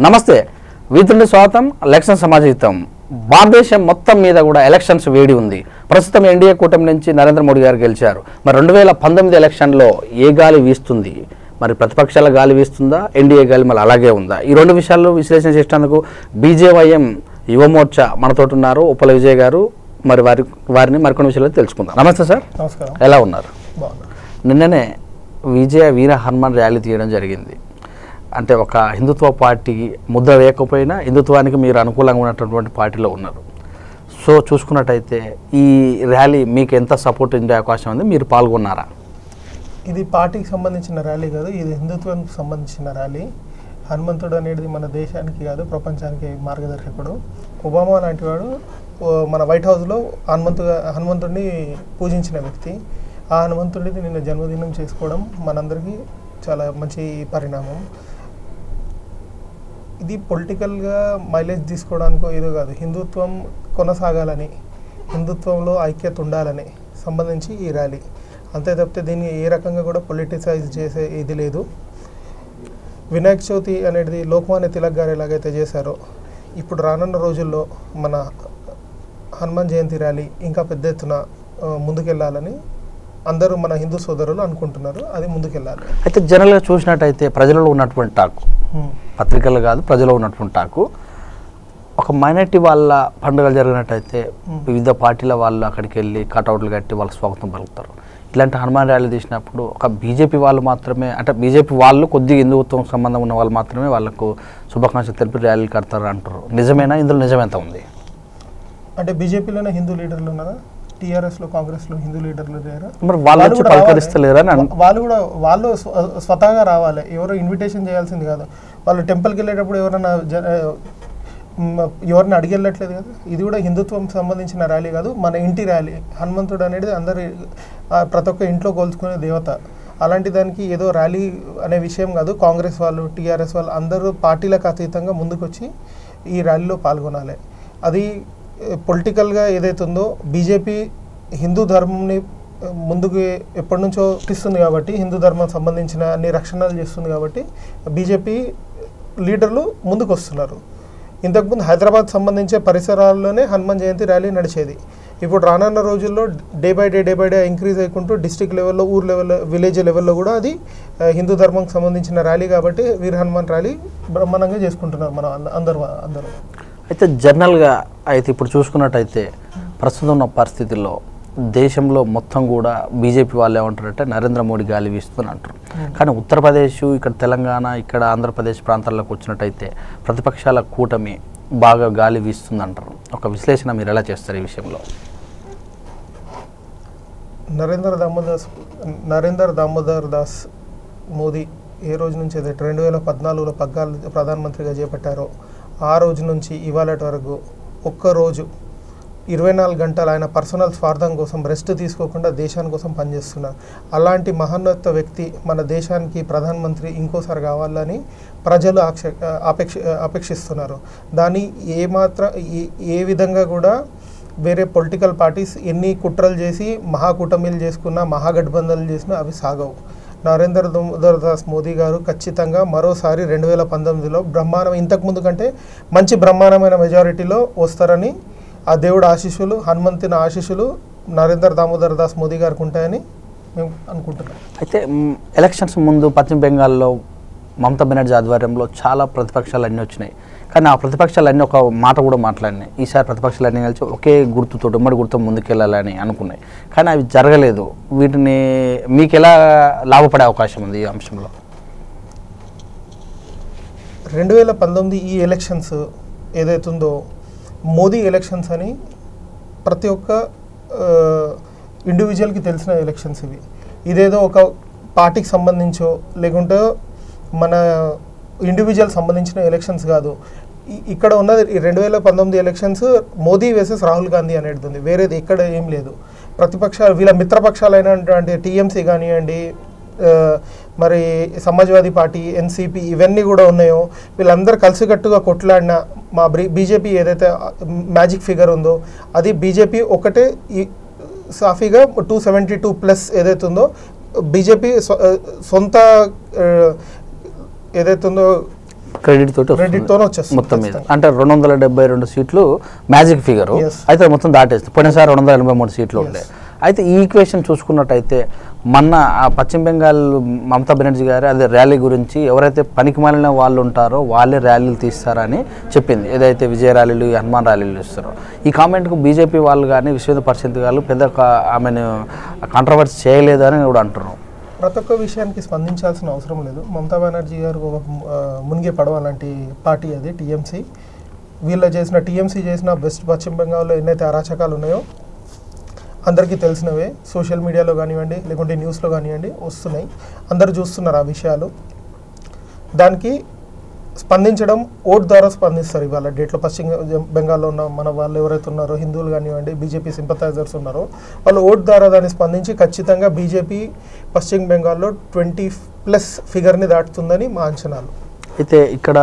నమస్తే వీతుడి స్వాగతం ఎలక్షన్ సమాజహితం భారతదేశం మొత్తం మీద కూడా ఎలక్షన్స్ వేడి ఉంది. ప్రస్తుతం ఎన్డీఏ కూటమి నుంచి నరేంద్ర మోడీ గారు గెలిచారు. మరి 2019 ఎలక్షన్లో ఏ గాలి వీస్తుంది, మరి ప్రతిపక్షాల గాలి వీస్తుందా, ఎన్డీఏ గాలి మళ్ళీ అలాగే ఉందా? ఈ రెండు విషయాల్లో విశ్లేషణ చేసేందుకు బీజేవైఎం యువమోర్చా మనతో ఉన్నారు ఉప్పల విజయ్ గారు. మరి వారిని మరికొన్ని విషయాలు తెలుసుకుందాం. నమస్తే సార్. నమస్కారం. ఎలా ఉన్నారు? నిన్ననే విజయ వీర హనుమాన్ ర్యాలీ తీయడం జరిగింది. అంటే ఒక హిందుత్వ పార్టీకి ముద్ర వేయకపోయినా హిందుత్వానికి మీరు అనుకూలంగా ఉన్నటువంటి పార్టీలో ఉన్నారు. సో చూసుకున్నట్టయితే ఈ ర్యాలీ మీకు ఎంత సపోర్ట్ ఉండే అవకాశం ఉంది? మీరు పాల్గొన్నారా? ఇది పార్టీకి సంబంధించిన ర్యాలీ కాదు, ఇది హిందుత్వానికి సంబంధించిన ర్యాలీ. హనుమంతుడు అనేది మన దేశానికి కాదు ప్రపంచానికి మార్గదర్శకుడు. ఒబామా లాంటి వాడు మన వైట్ హౌస్లో హనుమంతుడిని పూజించిన వ్యక్తి. ఆ హనుమంతుడిని నిన్న జన్మదినం చేసుకోవడం మనందరికీ చాలా మంచి పరిణామం. ఇది పొలిటికల్గా మైలేజ్ తీసుకోవడానికో ఏదో కాదు, హిందుత్వం కొనసాగాలని, హిందుత్వంలో ఐక్యత ఉండాలని సంబంధించి ఈ ర్యాలీ. అంతే తప్పితే దీన్ని ఏ రకంగా కూడా పొలిటిసైజ్ చేసే ఇది లేదు. వినాయక చవితి అనేది లోకమాన్య తిలక్ గారు ఎలాగైతే చేశారో, ఇప్పుడు రానున్న రోజుల్లో మన హనుమాన్ జయంతి ర్యాలీ ఇంకా పెద్ద ఎత్తున ముందుకెళ్ళాలని అందరూ మన హిందూ సోదరులు అనుకుంటున్నారు. అది ముందుకెళ్ళాలి. అయితే జనరల్గా చూసినట్టయితే ప్రజలలో ఉన్నటువంటి టాకు, పత్రికలు కాదు ప్రజలో ఉన్నటువంటి టాకు, ఒక మైనారిటీ వాళ్ళ పండుగలు జరిగినట్టయితే వివిధ పార్టీల వాళ్ళు అక్కడికి వెళ్ళి కటౌట్లు కట్టి వాళ్ళ స్వాగతం పలుకుతారు. ఇలాంటి హనుమాన్ ర్యాలీ తీసినప్పుడు ఒక బీజేపీ వాళ్ళు మాత్రమే, అంటే బీజేపీ వాళ్ళు కొద్దిగా హిందుత్వం సంబంధం ఉన్న వాళ్ళు మాత్రమే వాళ్ళకు శుభాకాంక్షలు తెలిపి ర్యాలీలు కడతారు అంటారు. నిజమేనా? ఇందులో నిజమెంత ఉంది? అంటే బీజేపీలోనే హిందూ లీడర్లు ఉన్నారా? టీఆర్ఎస్లో కాంగ్రెస్లో హిందూ లీడర్లు లేరా? మరి వాళ్ళు పలకరిస్తలేరా? వాళ్ళు స్వతహాగా రావాలి. ఎవరు ఇన్విటేషన్ చేయాల్సింది కాదు. వాళ్ళు టెంపుల్కి వెళ్ళేటప్పుడు ఎవరిని అడిగి వెళ్ళట్లేదు కదా. ఇది కూడా హిందుత్వం సంబంధించిన ర్యాలీ కాదు, మన ఇంటి ర్యాలీ. హనుమంతుడు అనేది అందరి ప్రతి ఒక్క ఇంట్లో కోల్చుకునే దేవత. అలాంటి దానికి ఏదో ర్యాలీ అనే విషయం కాదు. కాంగ్రెస్ వాళ్ళు, టీఆర్ఎస్ వాళ్ళు అందరూ పార్టీలకు అతీతంగా ముందుకొచ్చి ఈ ర్యాలీలో పాల్గొనాలి. అది పొలిటికల్గా ఏదైతుందో బీజేపీ హిందూ ధర్మంని ముందుకు ఎప్పటి నుంచో ఇస్తుంది కాబట్టి, హిందూ ధర్మం సంబంధించిన అన్ని రక్షణలు చేస్తుంది కాబట్టి బీజేపీ లీడర్లు ముందుకు వస్తున్నారు. ఇంతకుముందు హైదరాబాద్ సంబంధించే పరిసరాల్లోనే హనుమాన్ జయంతి ర్యాలీ నడిచేది. ఇప్పుడు రానున్న రోజుల్లో డే బై డే ఇంక్రీజ్ అయ్యుకుంటూ డిస్ట్రిక్ట్ లెవెల్లో, ఊర్ లెవెల్లో, విలేజ్ లెవెల్లో కూడా అది హిందూ ధర్మంకి సంబంధించిన ర్యాలీ కాబట్టి వీర హనుమాన్ ర్యాలీ బ్రహ్మాండంగా చేసుకుంటున్నారు మన అందరూ. అయితే జనరల్గా అయితే ఇప్పుడు చూసుకున్నట్టయితే ప్రస్తుతం ఉన్న పరిస్థితుల్లో దేశంలో మొత్తం కూడా బీజేపీ వాళ్ళు ఏమంటారంటే నరేంద్ర మోడీ గాలి వీస్తుందని అంటారు. కానీ ఉత్తరప్రదేశ్, ఇక్కడ తెలంగాణ, ఇక్కడ ఆంధ్రప్రదేశ్ ప్రాంతాల్లోకి వచ్చినట్టయితే ప్రతిపక్షాల కూటమి బాగా గాలి వీస్తుంది అంటారు. ఒక విశ్లేషణ మీరు ఎలా చేస్తారు ఈ విషయంలో? నరేంద్ర దామోదర్ దాస్ మోదీ ఏ రోజు నుంచి అయితే 2014లో ప్రధానమంత్రిగా చేపట్టారో ఆ రోజు నుంచి ఇవాళటి వరకు ఒక్కరోజు 24 గంటలు ఆయన పర్సనల్ స్వార్థం కోసం రెస్ట్ తీసుకోకుండా దేశాని కోసం పనిచేస్తున్నారు. అలాంటి మహోన్నత వ్యక్తి మన దేశానికి ప్రధానమంత్రి ఇంకోసారి కావాలని ప్రజలు అపేక్షిస్తున్నారు. దాన్ని ఏ విధంగా కూడా వేరే పొలిటికల్ పార్టీస్ ఎన్ని కుట్రలు చేసి మహాకూటమిలు చేసుకున్నా, మహాగఠబంధన్లు చేసినా అవి సాగవు. నరేంద్ర దామోదర్ మోదీ గారు ఖచ్చితంగా మరోసారి 2019లో బ్రహ్మాండం, ఇంతకుముందు కంటే మంచి బ్రహ్మాండమైన మెజారిటీలో వస్తారని ఆ దేవుడు ఆశీస్సులు, హనుమంతుని ఆశీస్సులు నరేంద్ర దామోదర్ దాస్ మోదీ గారికి ఉంటాయని మేము అనుకుంటున్నాం. అయితే ఎలక్షన్స్ ముందు పశ్చిమ బెంగాల్లో మమతా బెనర్జీ ఆధ్వర్యంలో చాలా ప్రతిపక్షాలు అన్నీ వచ్చినాయి. కానీ ఆ ప్రతిపక్షాలన్నీ ఒక మాట కూడా మాట్లాడినాయి. ఈసారి ప్రతిపక్షాలన్నీ కలిసి ఒకే గుర్తుతో, ఉమ్మడి గుర్తు ముందుకెళ్ళాలని అనుకున్నాయి. కానీ అవి జరగలేదు. వీటిని మీకు ఎలా లాభపడే అవకాశం ఉంది ఈ అంశంలో? 2019 ఈ ఎలక్షన్స్ ఏదైతుందో మోదీ ఎలక్షన్స్ అని ప్రతి ఒక్క ఇండివిజువల్కి తెలిసిన ఎలక్షన్స్ ఇవి. ఇదేదో ఒక పార్టీకి సంబంధించో లేకుంటే మన ఇండివిజువల్ సంబంధించిన ఎలక్షన్స్ కాదు. ఇక్కడ ఉన్నది 2019 ఎలక్షన్స్ మోదీ వర్సెస్ రాహుల్ గాంధీ అనేది ఉంది. వేరేది ఎక్కడ ఏం లేదు. ప్రతిపక్షాలు, వీళ్ళ మిత్రపక్షాలైనటువంటి టీఎంసీ కానివ్వండి, మరి సమాజ్వాదీ పార్టీ, ఎన్సీపీ ఇవన్నీ కూడా ఉన్నాయో వీళ్ళందరూ కలిసికట్టుగా కొట్లాడిన మా బీజేపీ ఏదైతే మ్యాజిక్ ఫిగర్ ఉందో అది బీజేపీ ఒకటే సాఫీగా 272+ ఏదైతే ఉందో బీజేపీ సొంత ఏదైతే ఉందో క్రెడిట్ తోటి క్రెడిట్తోనే వచ్చేస్తుంది మొత్తం మీద అంటే 272 సీట్లు మ్యాజిక్ ఫిగర్ అయితే మొత్తం దాటేస్తుంది. పోయినసారి 283 సీట్లు ఉండే. అయితే ఈ ఈక్వేషన్ చూసుకున్నట్టయితే మొన్న పశ్చిమ బెంగాల్ మమతా బెనర్జీ గారు అదే ర్యాలీ గురించి ఎవరైతే పనికి మాలిన వాళ్ళు ఉంటారో వాళ్ళే ర్యాలీలు తీస్తారని చెప్పింది. ఏదైతే విజయ ర్యాలీలు హనుమాన్ ర్యాలీలు ఇస్తారో ఈ కామెంట్కు బీజేపీ వాళ్ళు కానీ విశ్వ పరిషత్ వాళ్ళు పెద్ద ఆమెను కాంట్రవర్సీ చేయలేదు అని కూడా అంటున్నారు. ప్రతి ఒక్క విషయానికి స్పందించాల్సిన అవసరం లేదు. మమతా బెనర్జీ గారు ఒక మునిగే పడవ లాంటి పార్టీ అది టీఎంసీ. టీఎంసీ చేసిన వెస్ట్ పశ్చిమ బెంగాల్లో ఎన్నైతే అరాచకాలు ఉన్నాయో అందరికీ తెలిసినవే. సోషల్ మీడియాలో కానివ్వండి లేకుంటే న్యూస్లో కానివ్వండి వస్తున్నాయి, అందరూ చూస్తున్నారు ఆ విషయాలు. దానికి స్పందించడం ఓట్ ద్వారా స్పందిస్తారు. ఇవాళ డేట్లో పశ్చిమ బెంగాల్లో ఉన్న మన వాళ్ళు ఎవరైతే ఉన్నారో హిందువులు కానివ్వండి బీజేపీ సింపథైజర్స్ ఉన్నారో వాళ్ళు ఓట్ ద్వారా దాన్ని స్పందించి ఖచ్చితంగా బీజేపీ పశ్చిమ బెంగాల్లో 20+ ఫిగర్ని దాటుతుందని మా అంచనాలు. అయితే ఇక్కడ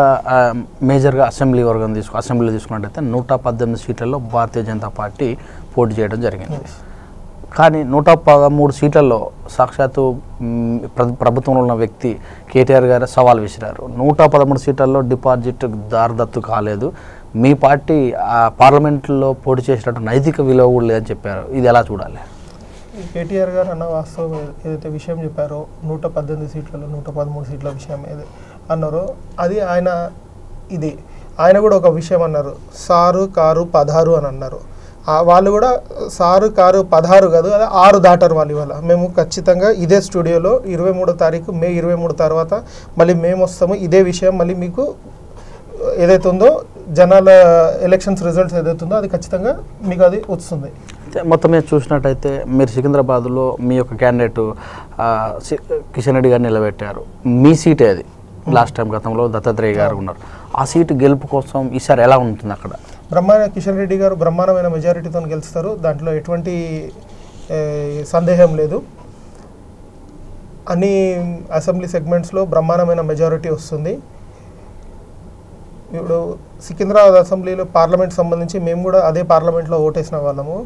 మేజర్గా అసెంబ్లీలో తీసుకున్నట్టయితే 118 సీట్లలో భారతీయ జనతా పార్టీ పోటీ చేయడం జరిగింది. కానీ 113 సీట్లలో సాక్షాత్తు ప్రభుత్వంలో ఉన్న వ్యక్తి కేటీఆర్ గారు సవాల్ విసిరారు. 113 సీట్లలో డిపాజిట్ దారదత్తు కాలేదు, మీ పార్టీ పార్లమెంట్లో పోటీ చేసినట్టు నైతిక విలువ కూడా లేదని చెప్పారు. ఇది ఎలా చూడాలి? కేటీఆర్ గారు అన్న వాస్తవం ఏదైతే విషయం చెప్పారో 118 సీట్లలో 113 సీట్ల విషయం ఏది అన్నారో అది ఆయన కూడా ఒక విషయం అన్నారు. సారు కారు 16 అని అన్నారు. వాళ్ళు కూడా సారు కారు 16 కాదు, అది 6 దాటారు వాళ్ళు. ఇవాళ మేము ఖచ్చితంగా ఇదే స్టూడియోలో 23వ తారీఖు మే 23 తర్వాత మళ్ళీ మేము వస్తాము. ఇదే విషయం మళ్ళీ మీకు ఏదైతే ఉందో జనాల ఎలక్షన్స్ రిజల్ట్స్ ఏదైతే ఉందో అది ఖచ్చితంగా మీకు అది వస్తుంది. మొత్తం మీద చూసినట్టయితే మీరు సికింద్రాబాద్లో మీ యొక్క క్యాండిడేట్ కిషన్ రెడ్డి గారిని నిలబెట్టారు. మీ సీటే అది లాస్ట్ టైం గతంలో దత్తాత్రేయ గారు ఉన్నారు. ఆ సీటు గెలుపు కోసం ఈసారి ఎలా ఉంటుంది? అక్కడ కిషన్ రెడ్డి గారు బ్రహ్మాండమైన మెజారిటీతో గెలుస్తారు, దాంట్లో ఎటువంటి సందేహం లేదు. అన్ని అసెంబ్లీ సెగ్మెంట్స్లో బ్రహ్మాండమైన మెజారిటీ వస్తుంది. ఇప్పుడు సికింద్రాబాద్ అసెంబ్లీలో పార్లమెంట్ సంబంధించి మేము కూడా అదే పార్లమెంట్లో ఓటేసిన వాళ్ళము.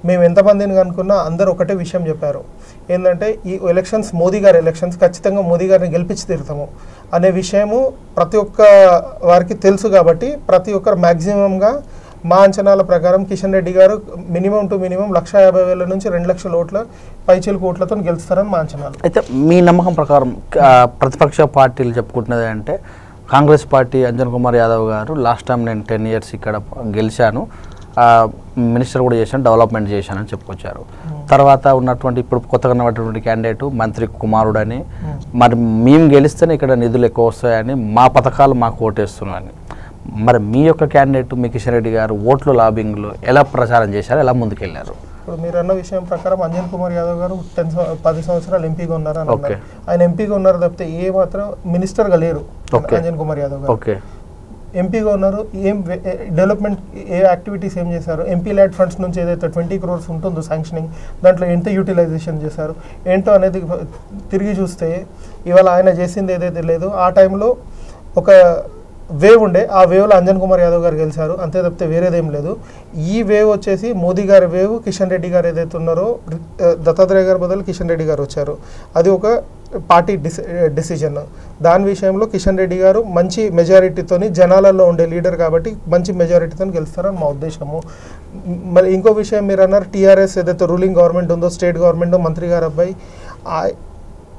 మేము ఎంతమందిని కనుక్కున్నా అందరూ ఒకటే విషయం చెప్పారు, ఏంటంటే ఈ ఎలక్షన్స్ మోదీ గారి ఎలక్షన్స్, ఖచ్చితంగా మోదీ గారిని గెలిపించి తీరుతాము అనే విషయము ప్రతి ఒక్క వారికి తెలుసు. కాబట్టి ప్రతి ఒక్కరు మ్యాక్సిమంగా మా అంచనాల ప్రకారం కిషన్ రెడ్డి గారు మినిమం 1,50,000 నుంచి 2 లక్షల ఓట్ల పైచిలుకు ఓట్లతో గెలుస్తారని మా అంచనాలు. అయితే మీ నమ్మకం ప్రకారం ప్రతిపక్ష పార్టీలు చెప్పుకుంటున్నది అంటే కాంగ్రెస్ పార్టీ అంజన్ కుమార్ యాదవ్ గారు లాస్ట్ టైం నేను 10 ఇయర్స్ ఇక్కడ గెలిచాను, మినిస్టర్ కూడా చేశాను, డెవలప్మెంట్ చేశానని చెప్పుకొచ్చారు. తర్వాత ఉన్నటువంటి ఇప్పుడు కొత్తగా ఉన్నటువంటి క్యాండిడేట్ మంత్రి కుమారుడని, మరి మేము గెలిస్తేనే ఇక్కడ నిధులు ఎక్కువ వస్తాయని, మా పథకాలు మాకు ఓటేస్తున్నాయని. మరి మీ యొక్క క్యాండిడేట్ మీ కిషన్ రెడ్డి గారు ఓట్లు లాబింగ్లో ఎలా ప్రచారం చేశారు, ఎలా ముందుకెళ్ళారు? ఇప్పుడు మీరు అన్న విషయం ప్రకారం అంజన్ కుమార్ యాదవ్ గారు 10 సంవత్సరాలు ఎంపీగా ఉన్నారు అని అన్నారు. ఆయన ఎంపీగా ఉన్నారు తప్పితే ఏ మాత్రం మినిస్టర్గా లేరు. అంజన్ కుమార్ యాదవ్ గారు ఎంపీగా ఉన్నారు. ఏం డెవలప్మెంట్ ఏ యాక్టివిటీస్ ఏం చేశారు, ఎంపీ ల్యాడ్ ఫండ్స్ నుంచి ఏదైతే 20 crores ఉంటుందో శాంక్షనింగ్, దాంట్లో ఎంత యూటిలైజేషన్ చేశారు ఏంటో అనేది తిరిగి చూస్తే ఇవాళ ఆయన చేసింది ఏదైతే లేదో ఆ టైంలో ఒక వేవ్ ఉండే, ఆ వేవ్లో అంజన్ కుమార్ యాదవ్ గారు గెలిచారు, అంతే తప్పితే వేరేదేం లేదు. ఈ వేవ్ వచ్చేసి మోదీ గారి వేవ్. కిషన్ రెడ్డి గారు ఏదైతే ఉన్నారో దత్తాత్రేయ గారి బదులు కిషన్ రెడ్డి గారు వచ్చారు, అది ఒక పార్టీ డిసిజన్. దాని విషయంలో కిషన్ రెడ్డి గారు మంచి మెజారిటీతోని జనాలలో ఉండే లీడర్ కాబట్టి మంచి మెజారిటీతో గెలుస్తారని మా ఉద్దేశము. మళ్ళీ ఇంకో విషయం మీరు అన్నారు, టీఆర్ఎస్ ఏదైతే రూలింగ్ గవర్నమెంట్ ఉందో, స్టేట్ గవర్నమెంట్ మంత్రి గారు అబ్బాయి,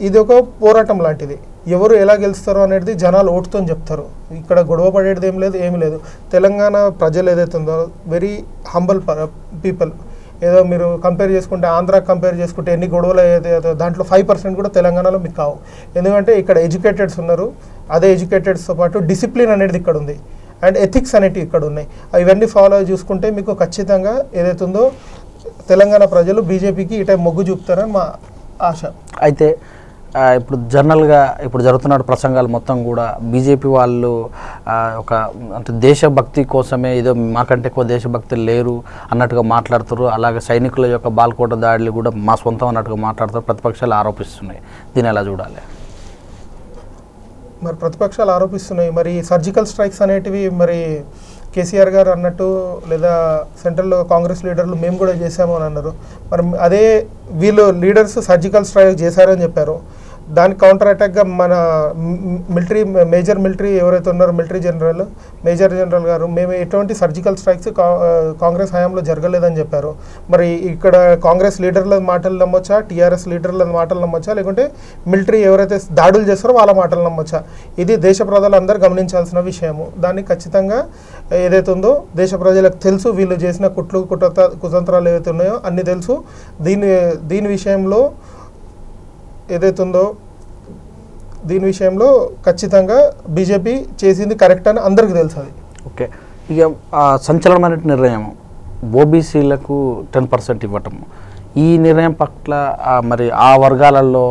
ఇది ఒక పోరాటం లాంటిది. ఎవరు ఎలా గెలుస్తారో అనేది జనాలు ఓటుతో చెప్తారు. ఇక్కడ గొడవ పడేది ఏమీ లేదు. తెలంగాణ ప్రజలు ఏదైతే ఉందో వెరీ హంబల్ పీపుల్. ఏదో మీరు కంపేర్ చేసుకుంటే ఆంధ్ర కంపేర్ చేసుకుంటే ఎన్ని గొడవలు ఏదైతే దాంట్లో 5% కూడా తెలంగాణలో మీకు కావు. ఎందుకంటే ఇక్కడ ఎడ్యుకేటెడ్స్ ఉన్నారు, అదే ఎడ్యుకేటెడ్స్తో పాటు డిసిప్లిన్ అనేది ఇక్కడ ఉంది అండ్ ఎథిక్స్ అనేటివి ఇక్కడ ఉన్నాయి. ఇవన్నీ ఫాలో చూసుకుంటే మీకు ఖచ్చితంగా ఏదైతే ఉందో తెలంగాణ ప్రజలు బీజేపీకి ఈ టైం మొగ్గు చూపుతారని మా ఆశ. అయితే ఇప్పుడు జనరల్గా ఇప్పుడు జరుగుతున్న ప్రసంగాలు మొత్తం కూడా బీజేపీ వాళ్ళు ఒక అంటే దేశభక్తి కోసమే, ఏదో మాకంటే ఎక్కువ దేశభక్తులు లేరు అన్నట్టుగా మాట్లాడుతారు. అలాగే సైనికుల యొక్క బాల్కోట దాడులు కూడా మా సొంతం అన్నట్టుగా మాట్లాడుతారు, ప్రతిపక్షాలు ఆరోపిస్తున్నాయి. దీన్ని ఎలా చూడాలి? మరి ప్రతిపక్షాలు ఆరోపిస్తున్నాయి, మరి సర్జికల్ స్ట్రైక్స్ అనేటివి మరి కేసీఆర్ గారు అన్నట్టు లేదా సెంట్రల్లో కాంగ్రెస్ లీడర్లు మేము కూడా చేశాము అని అన్నారు. మరి అదే వీళ్ళు లీడర్స్ సర్జికల్ స్ట్రైక్ చేశారని చెప్పారు. దానికి కౌంటర్ అటాక్గా మన మేజర్ మిలిటరీ ఎవరైతే ఉన్నారో మేజర్ జనరల్ గారు మేము ఎటువంటి సర్జికల్ స్ట్రైక్స్ కాంగ్రెస్ హయాంలో జరగలేదని చెప్పారు. మరి ఇక్కడ కాంగ్రెస్ లీడర్ల మాటలు నమ్మొచ్చా, టీఆర్ఎస్ లీడర్ల మాటలు నమ్మొచ్చా, లేకుంటే మిలిటరీ ఎవరైతే దాడులు చేస్తారో వాళ్ళ మాటలు నమ్మొచ్చా? ఇది దేశ ప్రజలందరూ గమనించాల్సిన విషయము. దాన్ని ఖచ్చితంగా ఏదైతే ఉందో దేశ ప్రజలకు తెలుసు, వీళ్ళు చేసిన కుతంత్రాలు ఏవైతే ఉన్నాయో అన్నీ తెలుసు. దీని విషయంలో ఏదైతే ఉందో దీని విషయంలో ఖచ్చితంగా బీజేపీ చేసింది కరెక్ట్ అని అందరికీ తెలుసు. అది ఓకే. ఇక సంచలనమైన నిర్ణయం ఓబీసీలకు 10% ఇవ్వటం, ఈ నిర్ణయం పట్ల మరి ఆ వర్గాలలో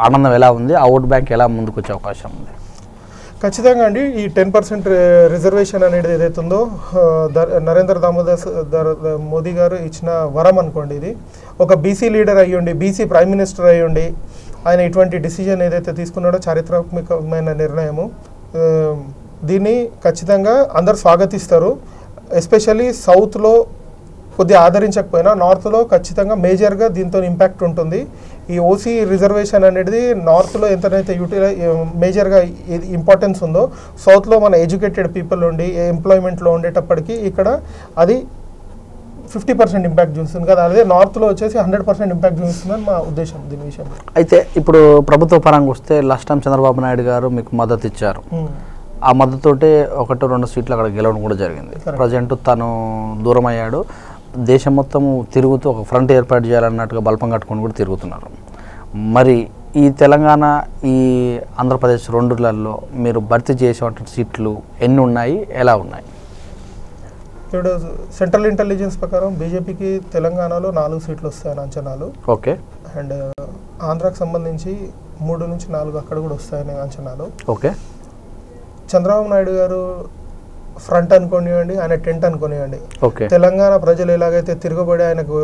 ఆనందం ఎలా ఉంది, ఆ ఓట్ బ్యాంక్ ఎలా ముందుకు వచ్చే అవకాశం ఉంది? ఖచ్చితంగా అండి. ఈ 10% రిజర్వేషన్ అనేది ఏదైతే ఉందో నరేంద్ర దామోదర్ మోదీ గారు ఇచ్చిన వరం అనుకోండి. ఇది ఒక బీసీ లీడర్ అయ్యుండి, బీసీ ప్రైమ్ మినిస్టర్ అయ్యుండి ఆయన ఇటువంటి డిసిజన్ ఏదైతే తీసుకున్నాడో చారిత్రాత్మకమైన నిర్ణయము. దీన్ని ఖచ్చితంగా అందరు స్వాగతిస్తారు. ఎస్పెషల్లీ సౌత్లో కొద్దిగా ఆదరించకపోయినా నార్త్లో ఖచ్చితంగా మేజర్గా దీంతో ఇంపాక్ట్ ఉంటుంది. ఈ ఓసీ రిజర్వేషన్ అనేది నార్త్లో ఎంతనైతే మేజర్గా ఇంపార్టెన్స్ ఉందో సౌత్లో మన ఎడ్యుకేటెడ్ పీపుల్ ఉండి ఎంప్లాయ్మెంట్లో ఉండేటప్పటికీ ఇక్కడ అది 50% ఇంపాక్ట్ చూస్తుంది కదా. అదే నార్త్లో వచ్చేసి 100% ఇంపాక్ట్ చూస్తుందని మా ఉద్దేశం దీని విషయంలో. అయితే ఇప్పుడు ప్రభుత్వ పరంగా వస్తే లాస్ట్ టైం చంద్రబాబు నాయుడు గారు మీకు మద్దతు ఇచ్చారు. ఆ మద్దతుతోటే 1-2 సీట్లు అక్కడ గెలవడం కూడా జరిగింది. ప్రజెంట్ తను దూరం అయ్యాడు. దేశం మొత్తం తిరుగుతూ ఒక ఫ్రంట్ ఏర్పాటు చేయాలన్నట్టుగా బల్పం కట్టుకొని కూడా తిరుగుతున్నారు. మరి ఈ తెలంగాణ, ఈ ఆంధ్రప్రదేశ్ రెండులలో మీరు భర్తీ చేసేటువంటి సీట్లు ఎన్ని ఉన్నాయి, ఎలా ఉన్నాయి? ఇప్పుడు సెంట్రల్ ఇంటెలిజెన్స్ ప్రకారం బీజేపీకి తెలంగాణలో 4 సీట్లు వస్తాయని అంచనాలు. ఓకే. అండ్ ఆంధ్రాకి సంబంధించి 3 నుంచి 4 అక్కడ కూడా వస్తాయని అంచనాలు. ఓకే. చంద్రబాబు నాయుడు గారు ఫ్రంట్ అనుకోనివ్వండి, ఆయన టెంట్ అనుకోనివ్వండి, ఓకే, తెలంగాణ ప్రజలు ఎలాగైతే తిరగబడి ఆయనకు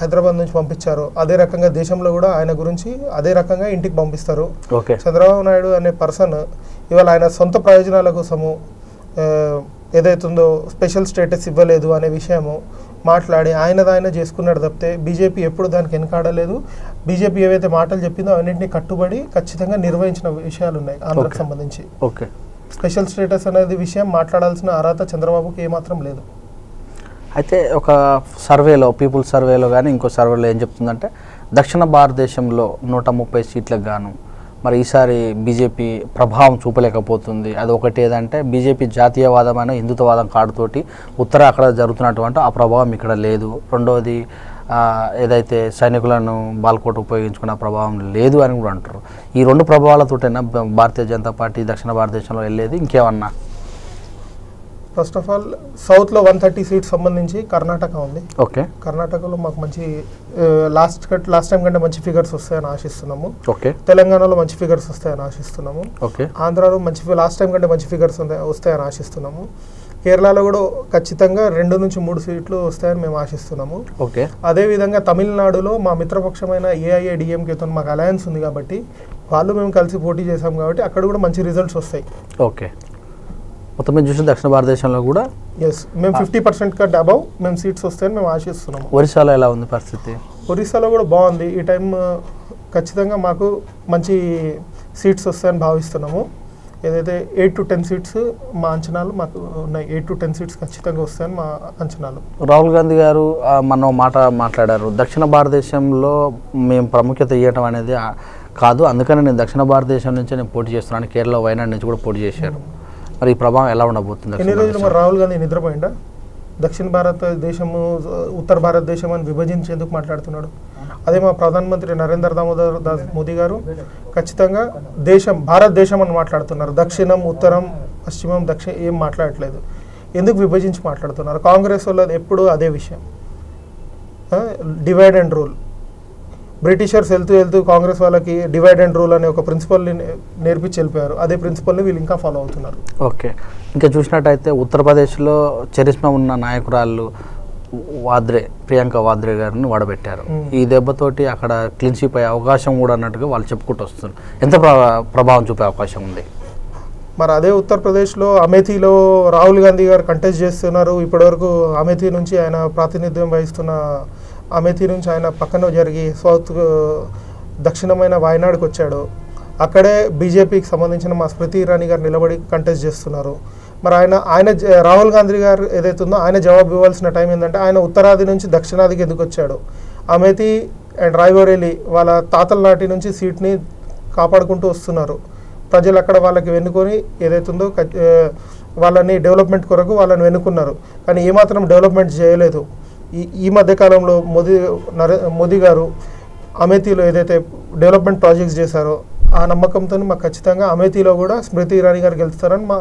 హైదరాబాద్ నుంచి పంపించారో అదే రకంగా దేశంలో కూడా ఆయన గురించి అదే రకంగా ఇంటికి పంపిస్తారు. ఓకే. చంద్రబాబు నాయుడు అనే పర్సన్ ఇవాళ ఆయన సొంత ప్రయోజనాల కోసము ఏదైతుందో స్పెషల్ స్టేటస్ ఇవ్వలేదు అనే విషయము మాట్లాడి ఆయన చేసుకున్నాడు తప్పితే బీజేపీ ఎప్పుడు దానికి వెనకాడలేదు. బీజేపీ ఏవైతే మాటలు చెప్పిందో అవన్నింటినీ కట్టుబడి ఖచ్చితంగా నిర్వహించిన విషయాలు ఉన్నాయి ఆంధ్రాకి సంబంధించి. ఓకే. స్పెషల్ స్టేటస్ అనేది విషయం మాట్లాడాల్సిన అర్హత చంద్రబాబుకి ఏమాత్రం లేదు. అయితే ఒక సర్వేలో, పీపుల్ సర్వేలో కానీ ఇంకో సర్వేలో ఏం చెప్తుందంటే దక్షిణ భారతదేశంలో 130 సీట్లకు గాను మరి ఈసారి బీజేపీ ప్రభావం చూపలేకపోతుంది. అది ఒకటి ఏదంటే బీజేపీ జాతీయవాదమైన హిందుత్వవాదం కాడుతోటి అక్కడ జరుగుతున్నటువంటి ఆ ప్రభావం ఇక్కడ లేదు. రెండవది ఏదైతే సైనికులను బాల్కోట ఉపయోగించుకున్న ప్రభావం లేదు అని కూడా అంటారు. ఈ 2 ప్రభావాలతోటైనా భారతీయ జనతా పార్టీ దక్షిణ భారతదేశంలో వెళ్ళేది ఇంకేమన్నా? ఫస్ట్ ఆఫ్ ఆల్ సౌత్లో 130 సీట్స్ సంబంధించి కర్ణాటక ఉంది. ఓకే. కర్ణాటకలో మాకు మంచి లాస్ట్ టైం కంటే మంచి ఫిగర్స్ వస్తాయని ఆశిస్తున్నాము. ఓకే. తెలంగాణలో మంచి ఫిగర్స్ వస్తాయని ఆశిస్తున్నాము. ఓకే. ఆంధ్రాలో లాస్ట్ టైం కంటే మంచి ఫిగర్స్ వస్తాయని ఆశిస్తున్నాము. కేరళలో కూడా ఖచ్చితంగా 2 నుంచి 3 సీట్లు వస్తాయని మేము ఆశిస్తున్నాము. ఓకే. అదేవిధంగా తమిళనాడులో మా మిత్రపక్షమైన ఏఐఏడిఎంకేతో మాకు అలయన్స్ ఉంది కాబట్టి వాళ్ళు మేము కలిసి పోటీ చేసాం కాబట్టి అక్కడ కూడా మంచి రిజల్ట్స్ వస్తాయి. ఓకే. మొత్తం మీద చూసిన దక్షిణ భారతదేశంలో కూడా మేము 50% కంటే అబౌవ్ మేము సీట్స్ వస్తాయని మేము ఆశిస్తున్నాము. ఒరిస్సాలో ఎలా ఉంది పరిస్థితి? ఒరిస్సాలో కూడా బాగుంది. ఈ టైం ఖచ్చితంగా మాకు మంచి సీట్స్ వస్తాయని భావిస్తున్నాము. ఏదైతే 8 to 10 సీట్స్ మా అంచనాలు మాకు ఉన్నాయి. 8 to 10 సీట్స్ ఖచ్చితంగా వస్తాయని మా అంచనాలు. రాహుల్ గాంధీ గారు మన మాట్లాడారు, దక్షిణ భారతదేశంలో మేము ప్రాముఖ్యత ఇవ్వటం అనేది కాదు, అందుకని నేను దక్షిణ భారతదేశం నుంచి నేను పోటీ చేస్తున్నాను. కేరళ, వయనాడ్ నుంచి కూడా పోటీ చేశారు. మరి ఈ ప్రభావం ఎలా ఉండబోతుంది? ఎన్ని రోజులు మరి రాహుల్ గాంధీ నిద్రపోయిందా? దక్షిణ భారతదేశము, ఉత్తర భారతదేశం అని విభజించి ఎందుకు మాట్లాడుతున్నాడు? అదే మా ప్రధానమంత్రి నరేంద్ర దామోదర్ దాస్ మోదీ గారు ఖచ్చితంగా భారతదేశం అని మాట్లాడుతున్నారు. దక్షిణం, ఉత్తరం, పశ్చిమం, ఏం మాట్లాడట్లేదు. ఎందుకు విభజించి మాట్లాడుతున్నారు? కాంగ్రెస్ వాళ్ళది ఎప్పుడు అదే విషయం, డివైడ్ అండ్ రూల్. బ్రిటిషర్స్ వెళ్తూ కాంగ్రెస్ వాళ్ళకి డివైడ్ అండ్ రూల్ అనే ఒక ప్రిన్సిపల్ని నేర్పించి వెళ్ళిపోయారు. అదే ప్రిన్సిపల్ని వీళ్ళు ఇంకా ఫాలో అవుతున్నారు. ఓకే. ఇంకా చూసినట్టయితే ఉత్తరప్రదేశ్లో చరిష్మా ఉన్న నాయకురాళ్ళు ప్రియాంక వాద్రే గారిని వాడబెట్టారు. ఈ దెబ్బతోటి అక్కడ క్లీన్ స్వీప్ అయ్యే అవకాశం కూడా అన్నట్టుగా వాళ్ళు చెప్పుకుంటూ వస్తున్నారు. ఎంత ప్రభావం చూపే అవకాశం ఉంది? మరి అదే ఉత్తరప్రదేశ్లో అమేథీలో రాహుల్ గాంధీ గారు కంటెస్ట్ చేస్తున్నారు. ఇప్పటివరకు అమేథీ నుంచి ఆయన ప్రాతినిధ్యం వహిస్తున్న అమేథీ నుంచి ఆయన పక్కన జరిగి దక్షిణమైన వాయనాడుకు వచ్చాడు. అక్కడే బీజేపీకి సంబంధించిన మా స్మృతి ఇరానీ గారు నిలబడి కంటెస్ట్ చేస్తున్నారు. మరి ఆయన రాహుల్ గాంధీ గారు ఏదైతే ఉందో ఆయన జవాబు ఇవ్వాల్సిన టైం ఏంటంటే ఆయన ఉత్తరాది నుంచి దక్షిణాదికి ఎందుకు వచ్చాడు. అమేథీ అండ్ రాయ్బరేలీ వాళ్ళ తాతల నాటి నుంచి సీట్ని కాపాడుకుంటూ వస్తున్నారు. ప్రజలు అక్కడ వాళ్ళకి వెన్నుకొని ఏదైతే ఉందో వాళ్ళని డెవలప్మెంట్ కొరకు వాళ్ళని వెనుకున్నారు. కానీ ఏమాత్రం డెవలప్మెంట్ చేయలేదు. ఈ మధ్యకాలంలో మోదీ గారు అమేథీలో ఏదైతే డెవలప్మెంట్ ప్రాజెక్ట్స్ చేశారో ఆ నమ్మకంతో మాకు ఖచ్చితంగా అమేథీలో కూడా స్మృతి ఇరానీ గారు గెలుస్తారని మా